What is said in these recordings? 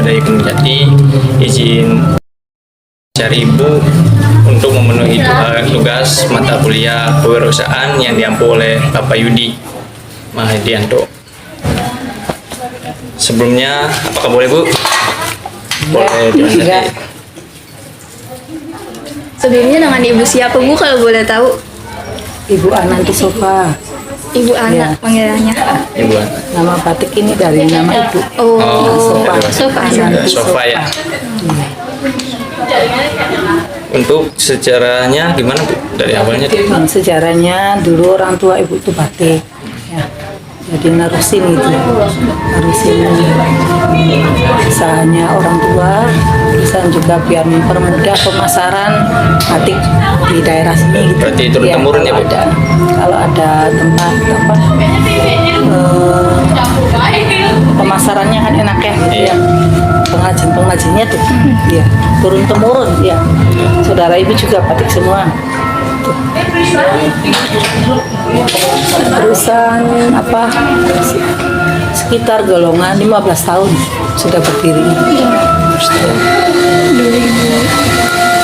dari Kemjati, izin cari Ibu untuk memenuhi tugas mata kuliah kewirausahaan yang diampu oleh Bapak Yudi Mahadianto. Sebelumnya, apakah boleh Bu? Boleh dilanjutkan. Sebelumnya dengan Ibu siapa Bu kalau boleh tahu? Ibu Ananti Sofa. Ibu anak panggilannya. Ibu Ana. Nama batik ini dari nama ibu. Oh, Sofa. Sofa. Sofa ya. Untuk sejarahnya gimana Bu? Dari awalnya tuh? Sejarahnya dulu orang tua ibu itu batik. Ya. Jadi narusin gitu, narusin usahanya orang tua, bisa juga biar mempermudah pemasaran batik di daerah sini gitu. Berarti turun-temurun ya Bu? Kalau ada tempat apa pemasarannya kan enak ya gitu ya. Pengrajin-pengrajinnya tuh, ya turun temurun ya. Saudara ibu juga batik semua. Perusahaan apa sekitar golongan 15 tahun sudah berdiri.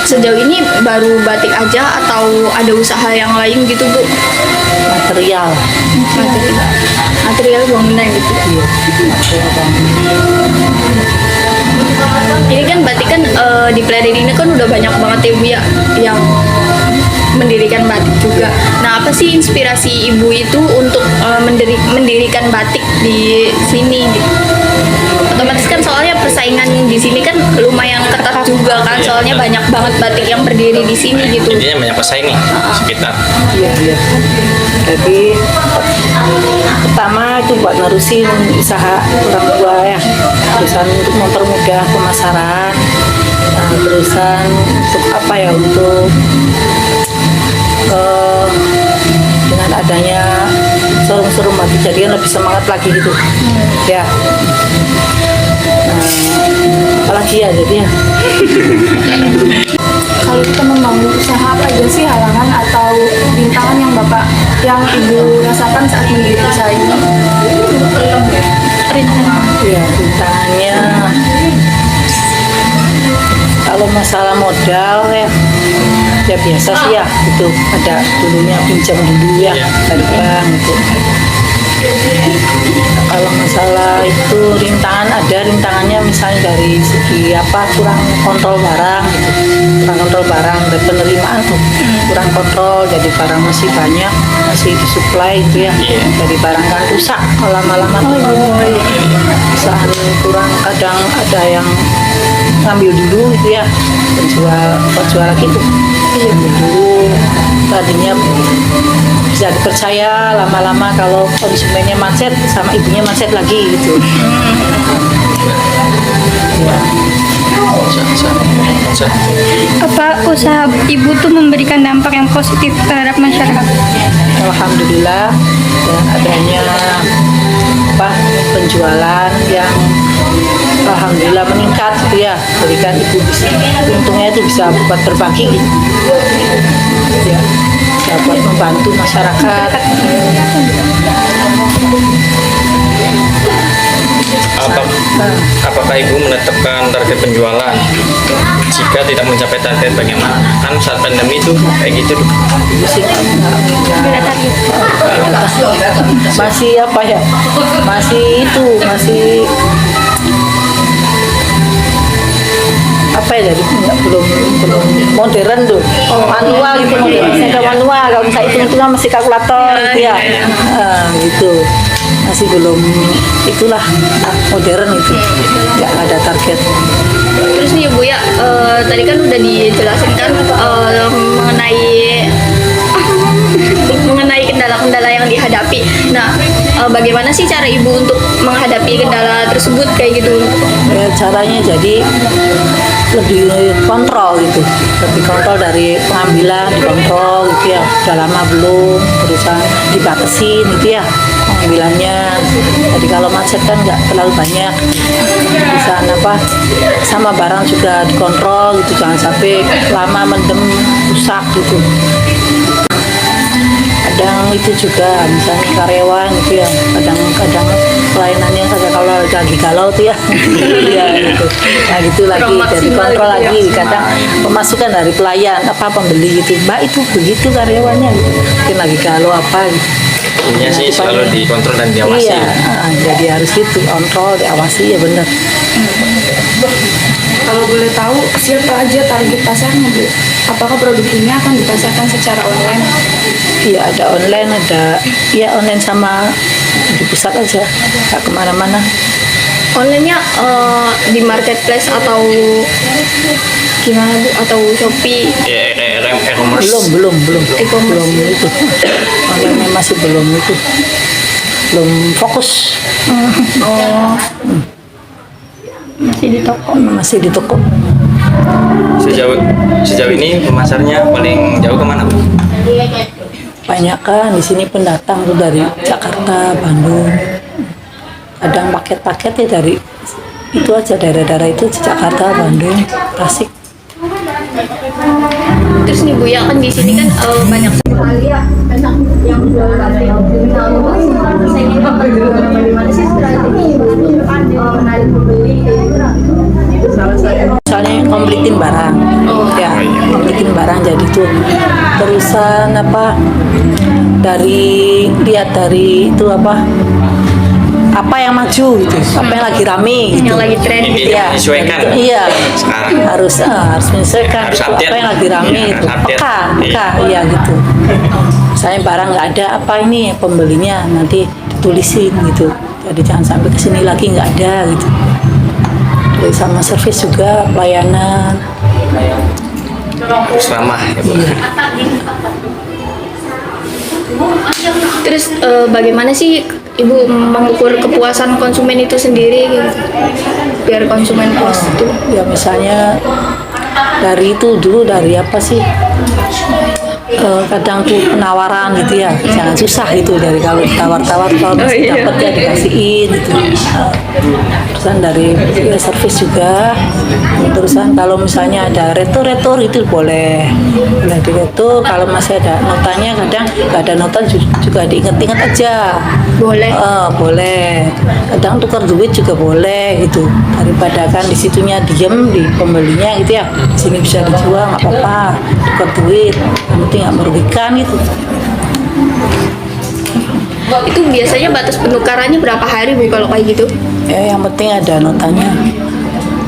Sejauh ini baru batik aja atau ada usaha yang lain gitu Bu? Material Material bangunan gitu. iya, material bangunan. Ini kan batik kan di Pleret ini kan udah banyak banget ya Bu ya yang mendirikan batik juga. Nah, apa sih inspirasi Ibu itu untuk mendirikan batik di sini gitu? Otomatis kan soalnya persaingan di sini kan lumayan ketat juga kan, soalnya banyak banget batik yang berdiri di sini gitu. Intinya banyak pesaing nih sekitar. Iya, iya. Jadi pertama itu buat nerusin usaha orang tua ya, terusan untuk mempermudah pemasaran, terusan untuk apa ya, untuk dengan adanya showroom batik jadi lebih semangat lagi gitu ya. Apalagi ya jadi ya. Kalau kita membangun usaha, apa aja sih halangan atau rintangan yang Ibu rasakan saat mendirikan usaha ini? Rintangan. Ya, rintangannya kalau masalah modal ya biasa sih ya, itu ada dulunya pinjam dulu ya dari bank gitu. Kalau masalah itu rintangannya misalnya dari segi apa, kurang kontrol barang gitu, kurang kontrol barang dan penerimaan tuh kurang kontrol, jadi barang masih banyak, masih disuplai gitu ya, jadi barang kan rusak kalau lama-lama tuh usaha kurang, kadang ada yang ngambil dulu gitu ya, penjual lagi tuh ngambil dulu, tadinya bisa dipercaya, lama-lama kalau konsumennya macet sama ibunya macet lagi gitu. Apa usaha Ibu tuh memberikan dampak yang positif terhadap masyarakat? Alhamdulillah dengan adanya penjualan yang alhamdulillah meningkat gitu ya, berikan ibu bisa, untungnya itu bisa buat berbagi gitu ya, dapat membantu masyarakat. Apakah Ibu menetapkan target penjualan? Jika tidak mencapai target bagaimana? Kan saat pandemi itu kayak gitu. Masih apa ya? Masih apa ya, jadi belum modern tuh, manual gitu, manual kalau misalnya hitung-hitungan masih kalkulator gitu ya, gitu masih belum itulah modern itu, nggak ada target. Terus nih Bu ya, tadi kan udah dijelasin kan mengenai kendala-kendala yang dihadapi. Nah, bagaimana sih cara Ibu untuk menghadapi kendala tersebut kayak gitu? Ya, caranya jadi lebih kontrol gitu, lebih kontrol dari pengambilan, dikontrol gitu ya, udah lama belum, terusan dibatasin gitu ya pengambilannya. Jadi kalau macet kan nggak terlalu banyak, bisa apa sama barang juga dikontrol gitu, jangan sampai lama mendem rusak gitu. Kadang itu juga misalnya karyawan gitu ya, kadang-kadang pelayanannya saja kalau lagi galau tuh ya. Iya gitu. Nah gitu lagi Kurang dari maksimal kontrol gitu ya. lagi kadang pemasukan dari pelayan apa pembeli gitu. Mbak itu begitu karyawannya gitu. Mungkin lagi galau apa gitu. Intinya sih selalu dikontrol dan diawasi. Iya, jadi harus gitu, kontrol, diawasi ya benar. Kalau boleh tahu, siapa aja target pasarnya, Bu? Apakah produk ini akan dipasarkan secara online? Iya ada online, ada ya online sama di pusat aja, nggak kemana-mana. Online-nya di marketplace atau gimana Bu? Atau Shopee? Ya, e-commerce. Belum E-commerce. itu. Online masih belum itu, belum fokus. Oh. Masih di toko. Masih di toko. Sejauh ini pemasarnya paling jauh kemana, Bu? Banyak kan di sini pendatang tuh dari Jakarta, Bandung. Kadang paket-paket ya dari itu aja daerah-daerah itu Jakarta, Bandung, Tasik. Terus nih Bu, ya kan di sini kan banyak sekali ya, banyak yang jual batik. Nah, saya ingin tahu bagaimana sih strategi menarik pembeli itu? Misalnya komplitin barang, ya komplitin barang jadi tuh terusan apa dari lihat dari itu apa yang maju gitu, apa yang lagi rame gitu. Yang lagi tren Ini gitu. Iya, menyesuaikan. iya, Sekarang. harus menyesuaikan Harus gitu, update. apa yang lagi rame Iya, itu, harus update. peka, iya gitu. Misalnya barang nggak ada apa ini pembelinya nanti ditulisin gitu, jadi jangan sampai kesini lagi nggak ada gitu. Terus sama servis juga pelayanan. Harus ramah ya, Bu. Terus bagaimana sih Ibu mengukur kepuasan konsumen itu sendiri gitu? Biar konsumen puas itu. Ya misalnya dari itu dulu dari apa sih? Kadang tuh penawaran gitu ya, jangan susah gitu dari kalau tawar-tawar kalau masih iya. dapat ya dikasihin gitu. Terusan dari ya, servis juga. Terusan kalau misalnya ada retur itu boleh diretur. Kalau masih ada notanya kadang nggak ada nota juga diinget-inget aja. Boleh. Boleh. Kadang tukar duit juga boleh gitu. Daripada kan di situnya diem di pembelinya gitu ya. Di sini bisa dijual nggak apa-apa. Tukar duit. Yang penting nggak merugikan gitu. Itu biasanya batas penukarannya berapa hari Bu kalau kayak gitu? Ya yang penting ada notanya.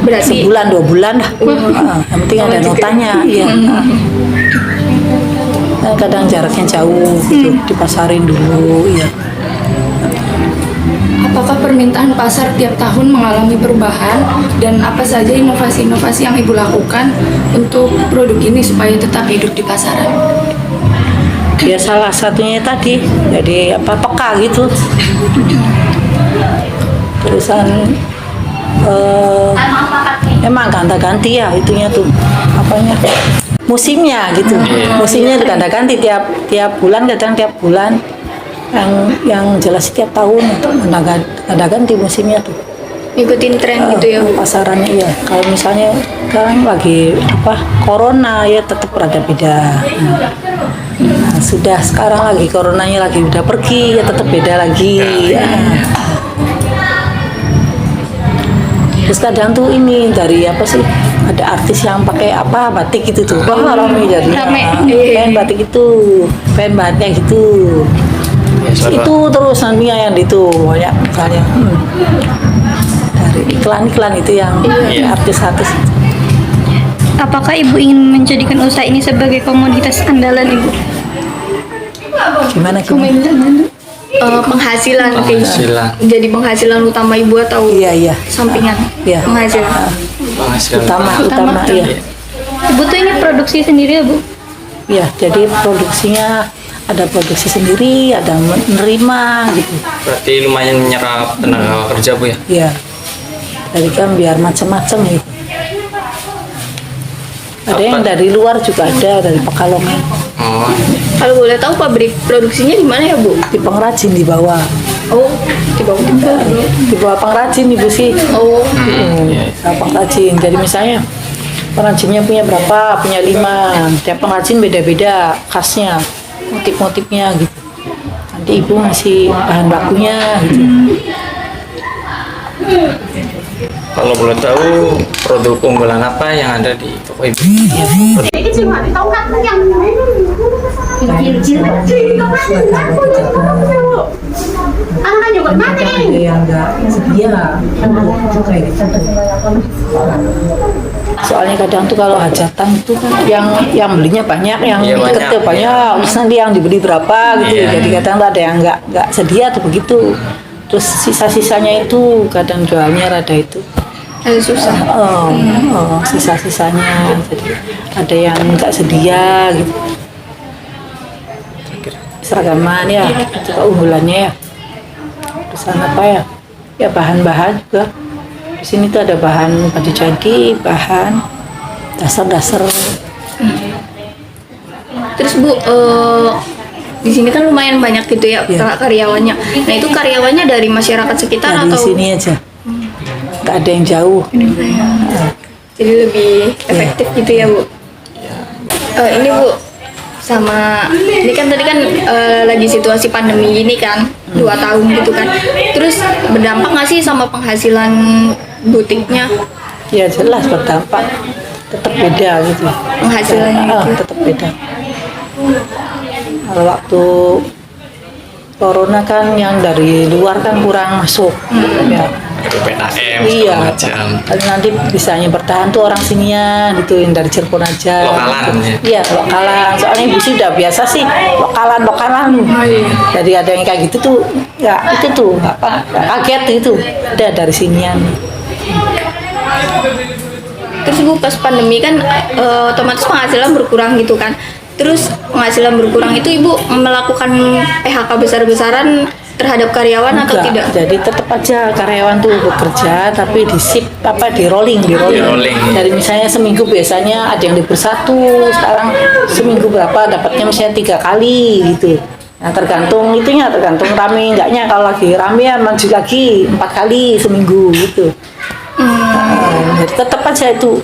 Berarti Sebulan 2 bulan lah. Yang penting ada notanya. Iya. Nah, kadang jaraknya jauh gitu. Dipasarin dulu. Iya. Apakah permintaan pasar tiap tahun mengalami perubahan dan apa saja inovasi-inovasi yang Ibu lakukan untuk produk ini supaya tetap hidup di pasaran? Ya salah satunya tadi jadi peka gitu. Terusan emang ganti ya itunya tuh apanya musimnya gitu. Musimnya ganti tiap bulan, kadang tiap bulan. Yang jelas tiap tahun ada ganti musimnya tuh. ngikutin tren gitu ya Bu. Pasarannya iya. Kalau misalnya sekarang lagi corona ya tetap ada beda. Nah, sudah sekarang lagi coronanya lagi udah pergi ya tetap beda lagi. Terus kadang tuh ini dari apa sih ada artis yang pakai batik gitu tuh. Wah rame jadi. Rame. Pengen batik itu, pengen batiknya gitu. Ya, selalu. Itu terus nantinya yang itu banyak misalnya dari iklan-iklan itu yang Iya. artis-artis. Apakah Ibu ingin menjadikan usaha ini sebagai komoditas andalan Ibu? Gimana? Penghasilan kayak Penghasilan. jadi penghasilan utama Ibu atau Iya. sampingan Iya. penghasilan. Penghasilan Utama iya. Ibu tuh ini produksi sendiri ya Bu? Iya, jadi produksinya ada produksi sendiri, ada menerima gitu. Berarti lumayan menyerap tenaga kerja, Bu ya? Iya. Jadi kan biar macam-macam gitu. Ada yang dari luar juga ada, dari Pekalongan. Oh, Kalau boleh tahu pabrik produksinya di mana ya Bu? Di pengrajin di bawah. Oh, di bawah. Di bawah pengrajin Ibu sih. Oh, iya. Pengrajin. Jadi misalnya pengrajinnya punya berapa? Punya 5. Tiap pengrajin beda-beda khasnya, motif-motifnya gitu. Nanti Ibu ngasih bahan bakunya gitu. Kalau boleh tahu produk unggulan apa yang ada di toko ibu? yang nggak sedia kayak gitu. Soalnya kadang tuh kalau hajatan itu kan yang belinya banyak, yang Iya, deket tuh banyak. banyak, terus nanti yang dibeli berapa gitu. Iya. Jadi kadang tuh ada yang nggak sedia tuh begitu. Terus sisa-sisanya itu kadang jualnya rada itu. Susah. Sisa-sisanya. Jadi ada yang nggak sedia gitu. Seragaman ya, itu keunggulannya ya. Terus apa ya? Ya bahan-bahan juga. Di sini tuh ada bahan baju jadi, bahan dasar-dasar. Terus Bu, di sini kan lumayan banyak gitu ya Iya. karyawannya. Nah itu karyawannya dari masyarakat sekitar Nah, di atau sini aja. Nggak ada yang jauh. jadi lebih efektif gitu ya Bu? Ini Bu, sama ini kan tadi kan lagi situasi pandemi gini kan, 2 tahun gitu kan. Terus berdampak nggak sih sama penghasilan butiknya? Ya jelas berdampak. Tetap beda gitu. Penghasilannya gitu. Tetap beda. Kalau waktu corona kan yang dari luar kan kurang masuk. Ya. PPKM Iya, segala macam. nanti bisanya bertahan tuh orang sinian gitu yang dari Cirebon aja. Lokalan, gitu. ya? Iya, lokalan. Soalnya ibu sih udah biasa sih lokalan. Jadi ada yang kayak gitu tuh, ya itu tuh apa? Nggak kaget gitu. Udah dari sinian. Terus Bu pas pandemi kan otomatis penghasilan berkurang gitu kan. Terus penghasilan berkurang itu Ibu melakukan PHK besar-besaran terhadap karyawan atau Enggak, tidak? jadi tetap aja karyawan tuh bekerja tapi di rolling. rolling. Dari misalnya seminggu biasanya ada yang libur 1, sekarang seminggu berapa dapatnya misalnya 3 kali gitu. Nah tergantung rame enggaknya, kalau lagi rame ya maju lagi 4 kali seminggu gitu. Jadi tetap aja itu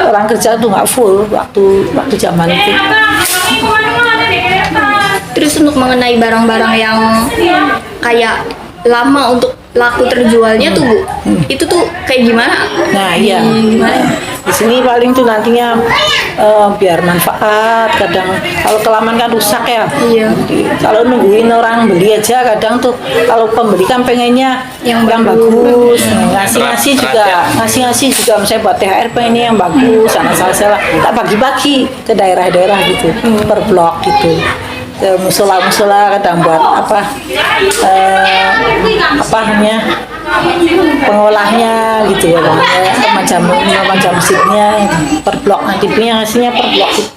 orang kerja tuh nggak full waktu zaman itu. Terus untuk mengenai barang-barang yang kayak lama untuk laku terjualnya tuh Bu, itu tuh kayak gimana? Nah iya, Gimana? di sini paling tuh nantinya biar manfaat. Kadang kalau kelamaan kan rusak ya. Iya. Kalau nungguin orang beli aja kadang tuh kalau pembeli kan pengennya Yang yang bagus. bagus. Ngasih-ngasih juga misalnya buat THR pengennya yang bagus. Salah tak bagi-bagi ke daerah-daerah gitu, per blok gitu. Ke musola kadang buat pengolahnya gitu ya, macam musiknya per blok, nanti punya ngasihnya per blok gitu.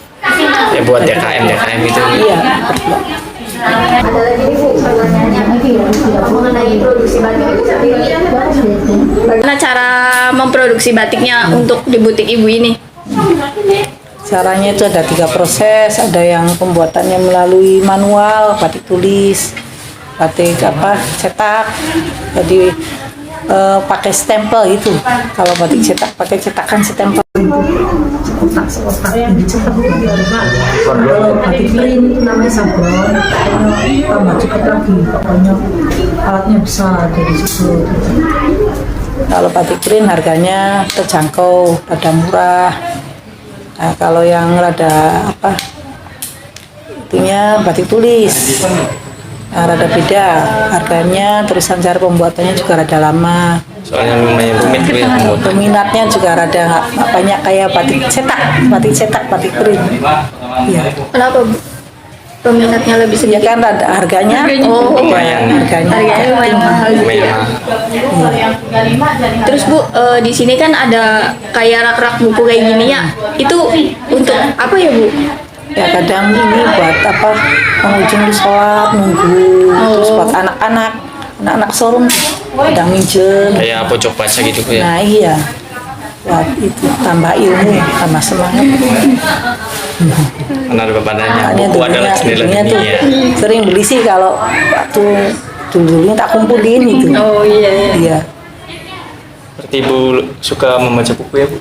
Ya buat DKM itu. Iya, per blok. Ada lagi nih Bu, pertanyaannya mengenai produksi batik itu sendiri. Bagaimana cara memproduksi batiknya untuk di butik Ibu ini? Caranya itu ada 3 proses, ada yang pembuatannya melalui manual, batik tulis, batik cetak, jadi pakai stempel itu. Kalau batik cetak pakai cetakan stempel. Seotak dicetak. Kalau batik print itu namanya sablon, tambah cepet lagi, pokoknya alatnya besar dari situ. Kalau batik print harganya terjangkau, rada murah. Nah, kalau yang rada itunya batik tulis, nah, rada beda harganya, terusan cara pembuatannya juga rada lama. Soalnya lumayan rumit Bu ya pembuatan. Peminatnya juga rada nggak banyak kayak batik cetak, batik print. Iya. Kenapa Bu? Peminatnya lebih Ya sedikit? kan rada harganya, Lumayan. Harganya lumayan mahal gitu ya. Lumayan. Terus Bu, di sini kan ada kayak rak-rak buku kayak gini ya. Itu untuk apa ya Bu? ya kadang ini buat pengunjung di sholat nunggu, terus buat anak-anak showroom kadang minjem. Kayak pojok baca gitu Bu ya. Nah iya, buat itu tambah ilmu, tambah semangat. Karena ada badannya. Makanya Buku adalah jendela dulunya tuh dunia. sering beli sih kalau waktu dulunya tak kumpulin gitu. Oh iya. Iya, Berarti Ibu suka membaca buku ya Bu?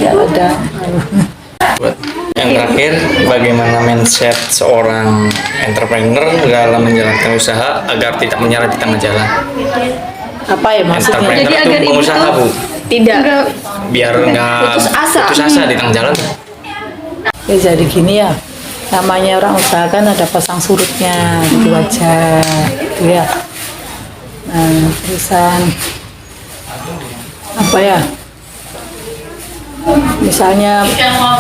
ya ada. Buat yang terakhir, bagaimana mindset seorang entrepreneur dalam menjalankan usaha agar tidak menyerah di tengah jalan? Apa ya maksudnya? entrepreneur Jadi itu agar ibu pengusaha tuh Bu, Tidak. Enggak. biar nggak Putus asa. putus asa di tengah jalan. Ya jadi gini ya, namanya orang usaha kan ada pasang surutnya gitu aja, gitu ya. Nah, terusan apa ya? Misalnya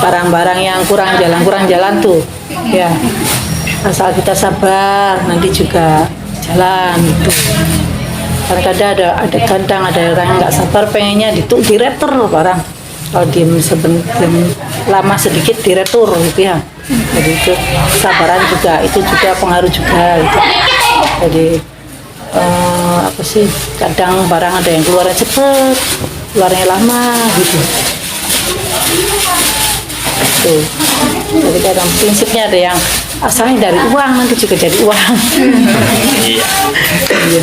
barang-barang yang kurang jalan tuh, ya asal kita sabar nanti juga jalan gitu. Kadang-kadang kadang ada orang yang nggak sabar pengennya diretur barang. Kalau diem lama sedikit diretur gitu ya. Jadi itu kesabaran juga, itu juga pengaruh juga gitu. Jadi apa sih, kadang barang ada yang keluarnya cepet, keluarnya lama gitu. Tuh. Jadi kadang prinsipnya ada yang asalnya dari uang nanti juga jadi uang. Iya. Iya.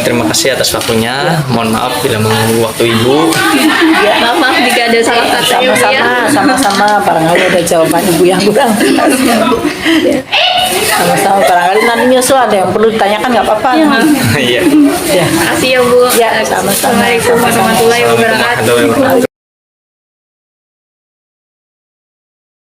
Terima kasih atas waktunya. Mohon maaf bila mengganggu waktu Ibu. Maaf jika ada salah kata ya, Bu, ya. Sama-sama barangkali ada jawaban ibu yang kurang. Sama-sama barangkali nanti nyusul ada yang perlu ditanyakan nggak apa-apa. Iya. Ya. Makasih ya Bu. Ya, sama-sama. Assalamualaikum warahmatullahi wabarakatuh. Assalamualaikum warahmatullahi wabarakatuh.